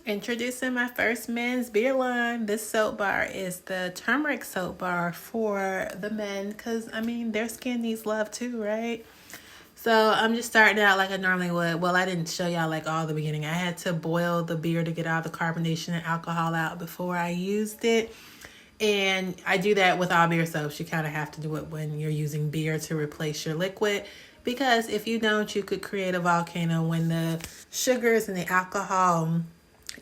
Introducing my first men's beer line. This soap bar is the turmeric soap bar for the men because, I mean, their skin needs love too, right? So I'm just starting out like I normally would. Well, I didn't show y'all like all the beginning. I had to boil the beer to get all the carbonation and alcohol out before I used it. And I do that with all beer soaps. You kind of have to do it when you're using beer to replace your liquid. Because if you don't, you could create a volcano when the sugars and the alcohol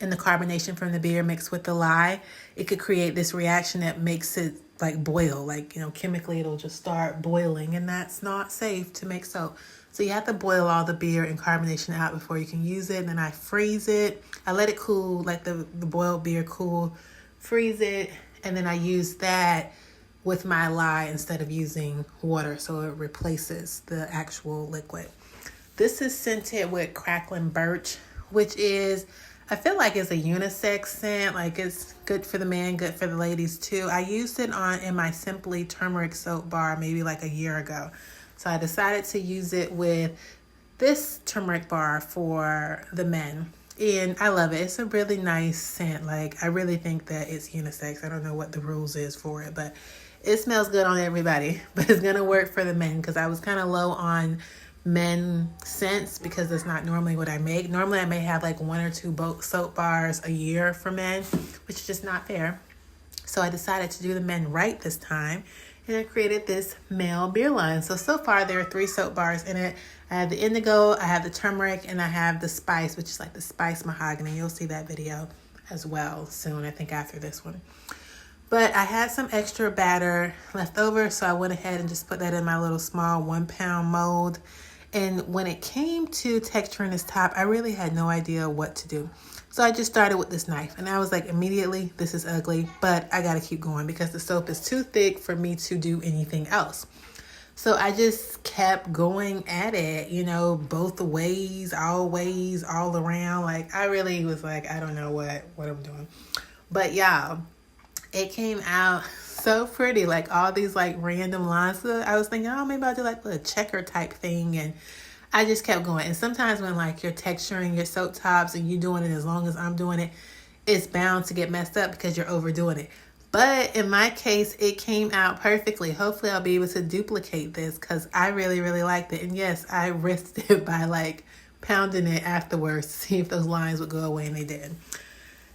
and the carbonation from the beer mixed with the lye. It could create this reaction that makes it like boil. Like, you know, chemically it'll just start boiling, and that's not safe to make soap. So you have to boil all the beer and carbonation out before you can use it. And then I freeze it. I let it cool, like the boiled beer cool, freeze it. And then I use that with my lye instead of using water, so it replaces the actual liquid. This is scented with crackling birch, which is, I feel like it's a unisex scent. Like it's good for the man, good for the ladies too. I used it in my Simply Turmeric soap bar maybe like a year ago. So I decided to use it with this turmeric bar for the men. And I love it. It's a really nice scent. Like, I really think that it's unisex. I don't know what the rules is for it, but it smells good on everybody. But it's going to work for the men because I was kind of low on men scents because that's not normally what I make. Normally I may have like 1 or 2 soap bars a year for men, which is just not fair. So I decided to do the men right this time, and I created this male beer line. So far there are 3 soap bars in it. I have the indigo, I have the turmeric, and I have the spice, which is like the spice mahogany. You'll see that video as well soon, I think after this one. But I had some extra batter left over, so I went ahead and just put that in my little small 1-pound mold. And when it came to texturing this top, I really had no idea what to do. So I just started with this knife, and I was like, immediately, this is ugly, but I gotta keep going because the soap is too thick for me to do anything else. So I just kept going at it, you know, both ways, all around. Like, I really was like, I don't know what I'm doing. But y'all, it came out so pretty, like all these like random lines. So I was thinking, oh, maybe I'll do like a checker type thing. And I just kept going. And sometimes when like you're texturing your soap tops and you're doing it as long as I'm doing it, it's bound to get messed up because you're overdoing it. But in my case, it came out perfectly. Hopefully I'll be able to duplicate this because I really, really liked it. And yes, I risked it by like pounding it afterwards to see if those lines would go away, and they did.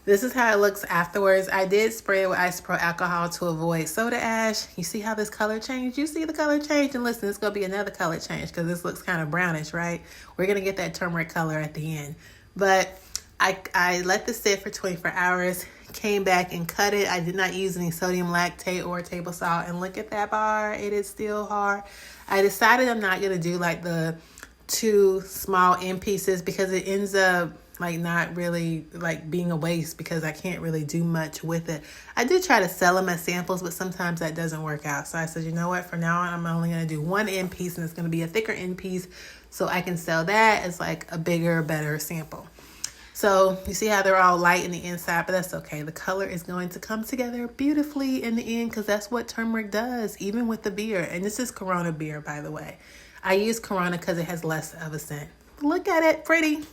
This is how it looks afterwards. I did spray it with isopropyl alcohol to avoid soda ash. You see how this color changed? You see the color change? And listen, it's going to be another color change because this looks kind of brownish, right? We're going to get that turmeric color at the end. But I let this sit for 24 hours, came back and cut it. I did not use any sodium lactate or table salt. And look at that bar. It is still hard. I decided I'm not going to do like the 2 small end pieces because it ends up like not really like being a waste because I can't really do much with it. I did try to sell them as samples, but sometimes that doesn't work out. So I said, you know what, for now on, I'm only going to do 1 end piece, and it's going to be a thicker end piece so I can sell that as like a bigger, better sample. So you see how they're all light in the inside, but that's okay. The color is going to come together beautifully in the end because that's what turmeric does, even with the beer. And this is Corona beer, by the way. I use Corona because it has less of a scent. Look at it, pretty.